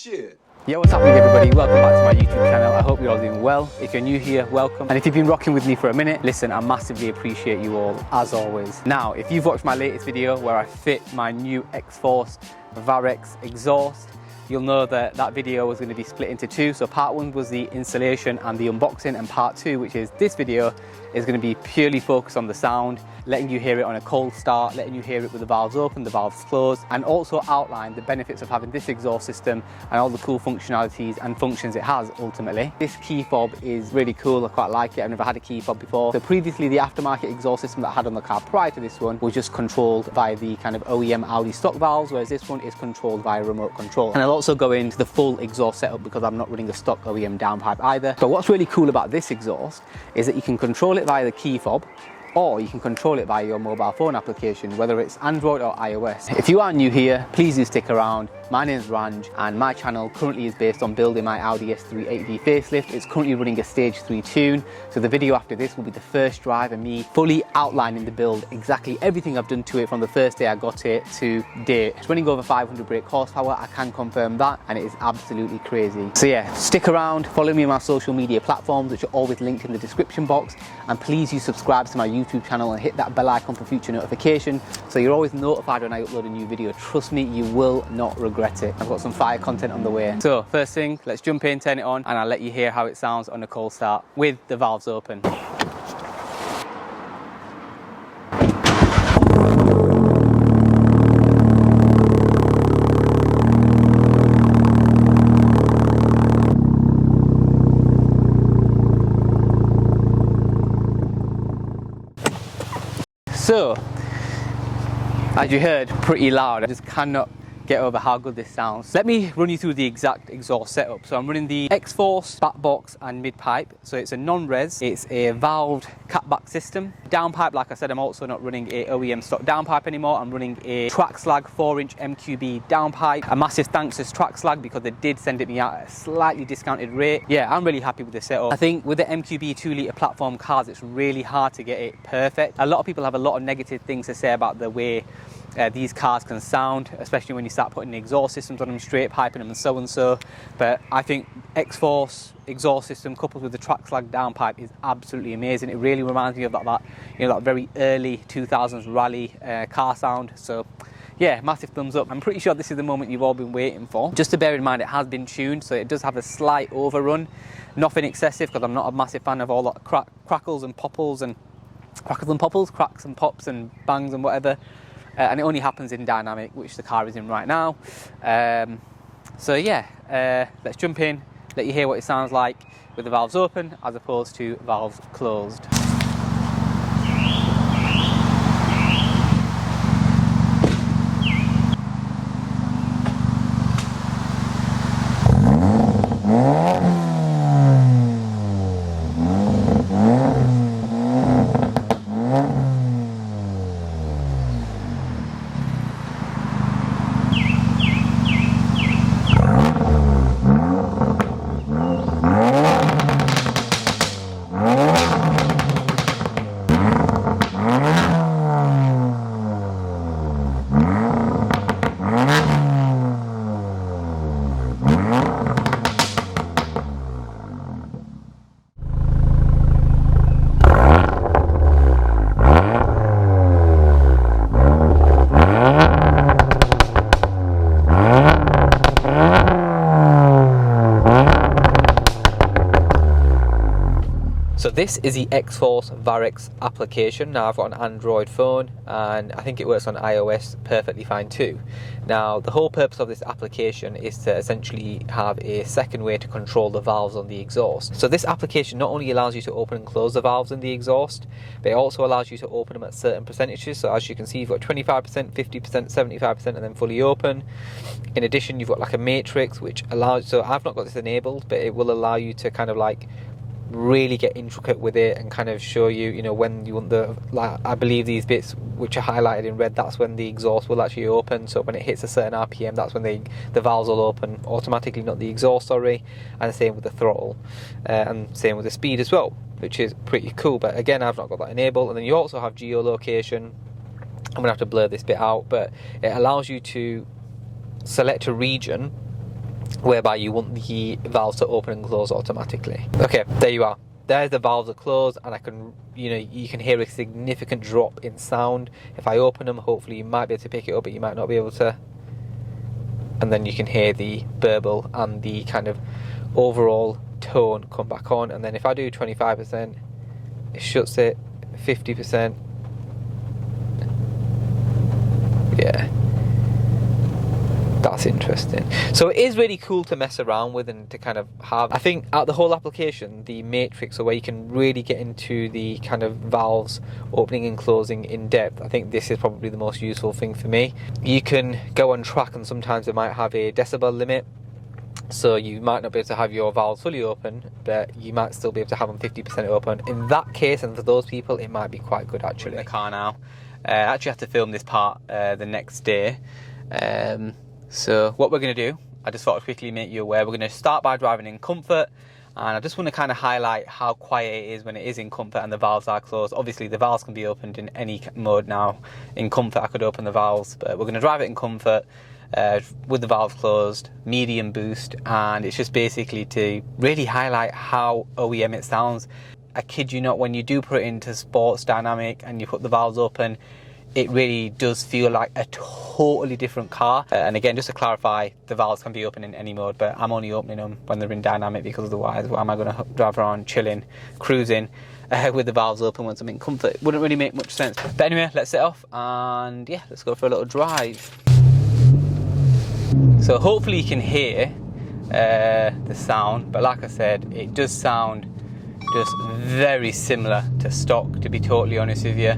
Shit. Yo, what's happening everybody? Welcome back to my YouTube channel. I hope you're all doing well. If you're new here, welcome. And if you've been rocking with me for a minute, listen, I massively appreciate you all, as always. Now, if you've watched my latest video where I fit my new XForce Varex exhaust, you'll know that that video was going to be split into two. So part one was the installation and the unboxing, and part two, which is this video, is going to be purely focused on the sound, letting you hear it on a cold start, letting you hear it with the valves open, the valves closed, and also outline the benefits of having this exhaust system and all the cool functionalities and functions it has ultimately. This key fob is really cool, I quite like it. I've never had a key fob before. So previously the aftermarket exhaust system that I had on the car prior to this one was just controlled by the kind of OEM AUDI stock valves, whereas this one is controlled via remote control. And I'll also go into the full exhaust setup because I'm not running a stock OEM downpipe either. But what's really cool about this exhaust is that you can control it via the key fob, or you can control it via your mobile phone application, whether it's Android or iOS. If you are new here, please do stick around. My name is Ranj and my channel currently is based on building my Audi S3 AUDI facelift. It's currently running a stage 3 tune, so the video after this will be the first drive and me fully outlining the build, exactly everything I've done to it from the first day I got it to date. It's running over 500 brake horsepower, I can confirm that, and it is absolutely crazy. So yeah, stick around, follow me on my social media platforms, which are always linked in the description box, and please do subscribe to my YouTube channel and hit that bell icon for future notification so you're always notified when I upload a new video. Trust me, you will not regret it. I've got some fire content on the way. So first thing, let's jump in, turn it on, and I'll let you hear how it sounds on a cold start with the valves open. So, as you heard, pretty loud. I just cannot get over how good this sounds. Let me run you through the exact exhaust setup. So I'm running the XForce back box and mid pipe. So it's a non-res, it's a valved CATBACK system. Downpipe, like I said, I'm also not running a OEM stock downpipe anymore. I'm running a Trackslag 4-inch MQB downpipe. A massive thanks to Trackslag because they did send it me out at a slightly discounted rate. Yeah, I'm really happy with the setup. I think with the MQB 2-litre platform cars, it's really hard to get it perfect. A lot of people have a lot of negative things to say about the way these cars can sound, especially when you start putting the exhaust systems on them, straight piping them and so. But I think XForce exhaust system coupled with the Trackslag downpipe is absolutely amazing. It really reminds me of that that very early 2000s rally car sound. So yeah, massive thumbs up. I'm pretty sure this is the moment you've all been waiting for. Just to bear in mind, it has been tuned, so it does have a slight overrun. Nothing excessive because I'm not a massive fan of all that crackles and popples and cracks and pops and bangs and whatever. And it only happens in dynamic, which the car is in right now. So yeah, let's jump in, let you hear what it sounds like with the valves open as opposed to valves closed. So this is the XForce Varex application. Now I've got an Android phone and I think it works on iOS perfectly fine too. Now the whole purpose of this application is to essentially have a second way to control the valves on the exhaust. So this application not only allows you to open and close the valves in the exhaust, but it also allows you to open them at certain percentages. So as you can see, you've got 25%, 50%, 75% and then fully open. In addition, you've got like a matrix which allows, so I've not got this enabled, but it will allow you to kind of like really get intricate with it and kind of show you, you know, when you want the, like, I believe these bits which are highlighted in red, that's when the exhaust will actually open. So when it hits a certain RPM, that's when the valves will open automatically, not the exhaust, sorry. And the same with the throttle, and same with the speed as well, which is pretty cool. But again, I've not got that enabled. And then you also have geolocation. I'm gonna have to blur this bit out, but it allows you to select a region whereby you want the valves to open and close automatically. Okay, there you are. There's the valves are closed, and I can, you can hear a significant drop in sound. If I open them, hopefully you might be able to pick it up, but you might not be able to. And then you can hear the burble and the kind of overall tone come back on. And then if I do 25%, it shuts it. 50%, yeah, that's interesting. So it is really cool to mess around with and to kind of have, I think out the whole application, the matrix, or where you can really get into the kind of valves opening and closing in depth, I think this is probably the most useful thing for me. You can go on track, and sometimes it might have a decibel limit, so you might not be able to have your valves fully open, but you might still be able to have them 50% open. In that case, and for those people, it might be quite good actually. In the car now. I actually have to film this part the next day. So what we're going to do, I just thought I'd quickly make you aware, we're going to start by driving in comfort, and I just want to kind of highlight how quiet it is when it is in comfort and the valves are closed. Obviously the valves can be opened in any mode now. In comfort I could open the valves, but we're going to drive it in comfort. With the valve closed, medium boost, and it's just basically to really highlight how OEM it sounds. I kid you not, when you do put it into sports dynamic and you put the valves open, it really does feel like a totally different car. And again, just to clarify, the valves can be open in any mode, but I'm only opening them when they're in dynamic, because otherwise why am I going to drive around chilling, cruising with the valves open once I'm in comfort? It wouldn't really make much sense. But anyway, let's set off and yeah, let's go for a little drive. So hopefully you can hear the sound, but like I said, it does sound just very similar to stock, to be totally honest with you.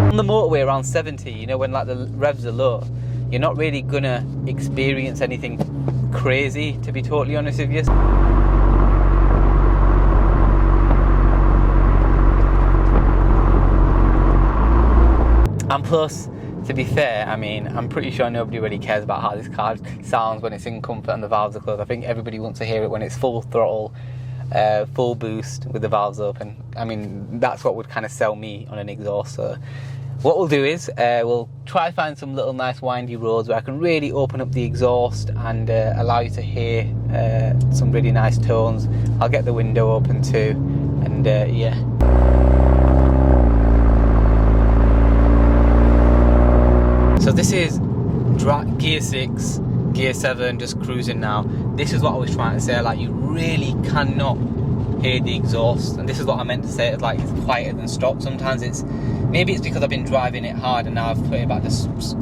On the motorway around 70, when like the revs are low, you're not really gonna experience anything crazy, to be totally honest with you. And plus, to be fair, I mean, I'm pretty sure nobody really cares about how this car sounds when it's in comfort and the valves are closed. I think everybody wants to hear it when it's full throttle, full boost with the valves open. I mean, that's what would kind of sell me on an exhaust. So what we'll do is we'll try to find some little nice windy roads where I can really open up the exhaust and allow you to hear some really nice tones. I'll get the window open too, and yeah. So this is gear 6, gear 7, just cruising now. This is what I was trying to say, like you really cannot hear the exhaust, and this is what I meant to say, it's like it's quieter than stock. Sometimes maybe it's because I've been driving it hard and now I've put it back to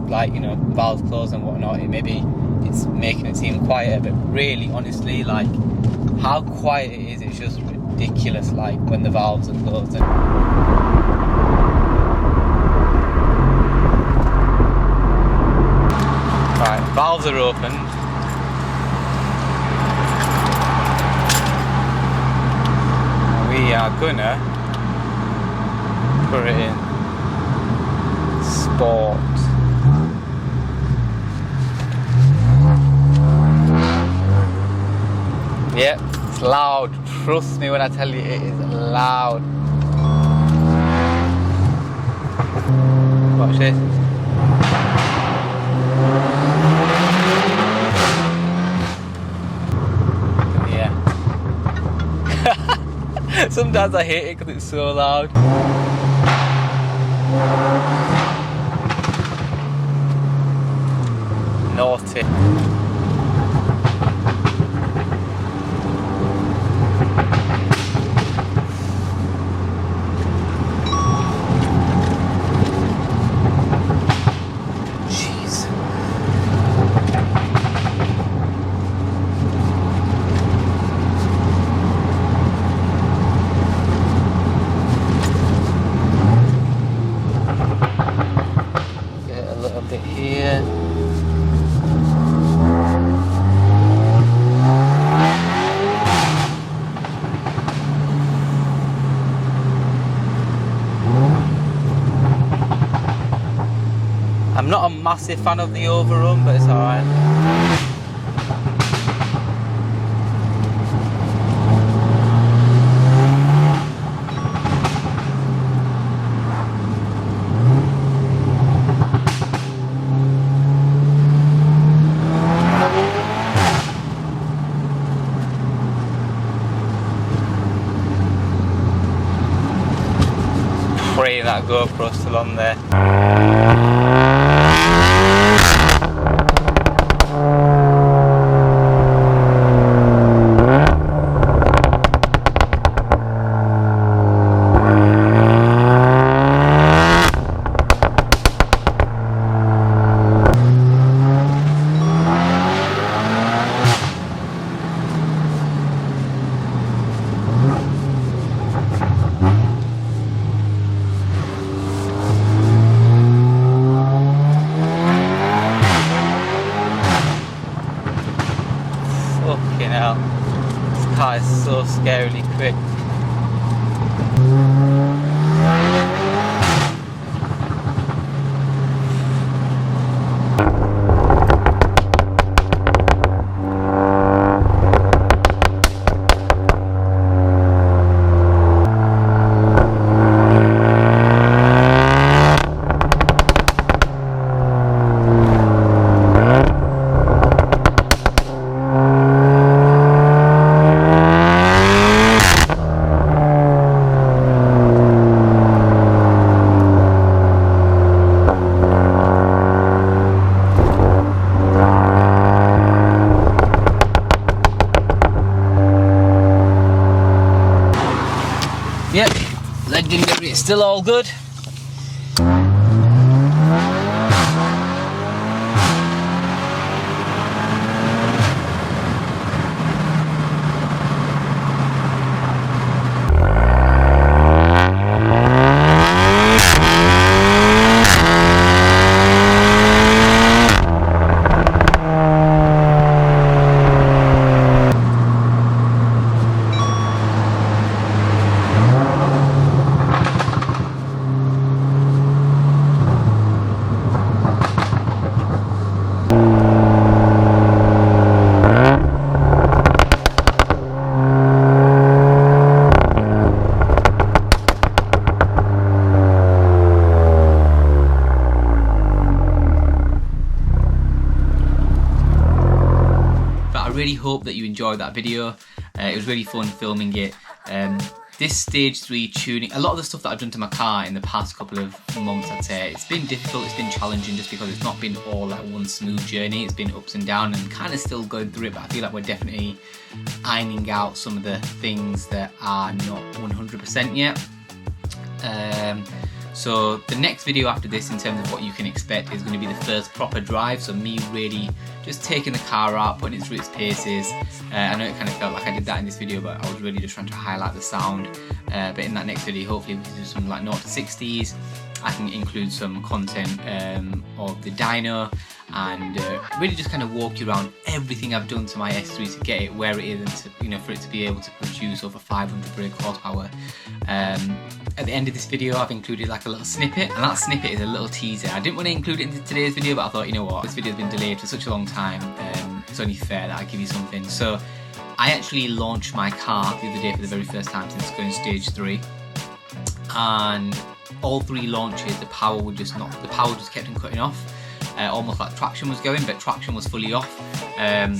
like, valves closed and whatnot, maybe it's making it seem quieter, but really, honestly, like how quiet it is, it's just ridiculous, like when the valves are closed. Right, valves are open. We are gonna put it in sport. Yep, it's loud. Trust me when I tell you it is loud. Watch this. Sometimes I hate it because it's so loud. Naughty. I'm not a massive fan of the overrun, but it's alright. GoPro still on there. Fucking hell, this car is so scarily quick. Yep, legendary, it's still all good. Really hope that you enjoyed that video. It was really fun filming it. This stage 3 tuning, a lot of the stuff that I've done to my car in the past couple of months, I'd say, it's been difficult, it's been challenging just because it's not been all like one smooth journey. It's been ups and downs and kind of still going through it, but I feel like we're definitely ironing out some of the things that are not 100% yet. So the next video after this, in terms of what you can expect, is going to be the first proper drive. So me really just taking the car out, putting it through its paces. I know it kind of felt like I did that in this video, but I was really just trying to highlight the sound. But in that next video, hopefully we can do some like 0 to 60s. I can include some content of the dyno and really just kind of walk you around everything I've done to my S3 to get it where it is, and to, you know, for it to be able to produce over 500 brake horsepower. At the end of this video, I've included like a little snippet, and that snippet is a little teaser. I didn't want to include it in today's video, but I thought, you know what, this video's been delayed for such a long time, it's only fair that I give you something. So I actually launched my car the other day for the very first time since going stage 3, and all 3 launches the power just kept on cutting off, almost like traction was going, but traction was fully off.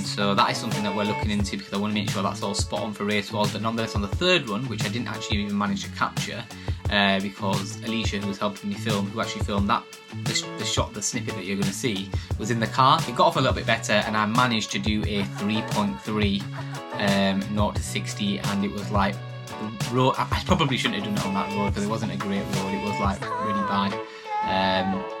So that is something that we're looking into, because I want to make sure that's all spot on for race walls. But nonetheless, on the third run, which I didn't actually even manage to capture, because Alicia, who was helping me film, who actually filmed that, the snippet that you're going to see, was in the car. It got off a little bit better, and I managed to do a 3.3 0 to 60, and it was like the road. I probably shouldn't have done it on that road, because it wasn't a great road. It was like really bad.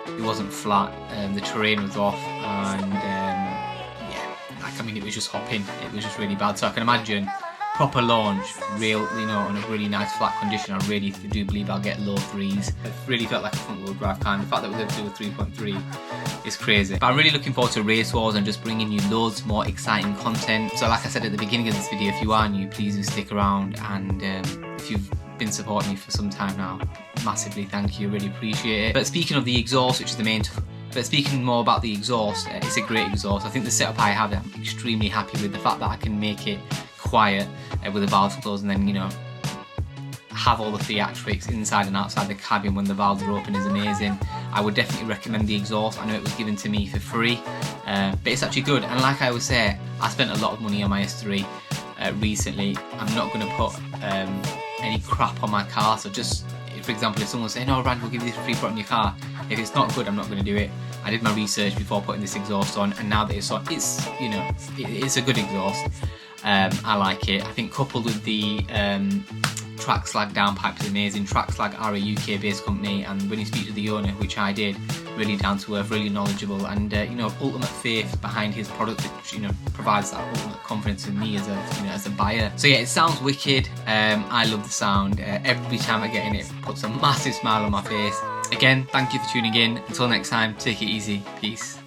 It wasn't flat. The terrain was off, and yeah, like, I mean, it was just hopping. It was just really bad. So I can imagine proper launch, real, you know, in a really nice flat condition, I really do believe I'll get low 3s. It really felt like a front wheel drive car, and the fact that we're able to do a 3.3 is crazy. But I'm really looking forward to race wars and just bringing you loads more exciting content. So like I said at the beginning of this video, if you are new, please do stick around, and if you've been supporting me for some time now, massively thank you, really appreciate it. But speaking of the exhaust, which is the main but speaking more about the exhaust, it's a great exhaust. I think the setup I have, I'm extremely happy with the fact that I can make it quiet with the valves closed, and then, you know, have all the theatrics inside and outside the cabin when the valves are open is amazing. I would definitely recommend the exhaust. I know it was given to me for free, but it's actually good. And like I always say, I spent a lot of money on my S3 recently. I'm not going to put any crap on my car, so just for example, if someone's saying, "Oh, Rand, we'll give you this free product in your car," if it's not good, I'm not going to do it. I did my research before putting this exhaust on, and now that it's on, it's, you know, it's a good exhaust. I like it. I think coupled with the Trackslag downpipe is amazing. Trackslag are a UK based company, and when you speak to the owner, which I did, really down to earth, really knowledgeable, and you know, ultimate faith behind his product, which, you know, provides that ultimate confidence in me as a, you know, as a buyer. So yeah, it sounds wicked. I love the sound. Every time I get in it, it puts a massive smile on my face. Again, thank you for tuning in. Until next time, take it easy. Peace.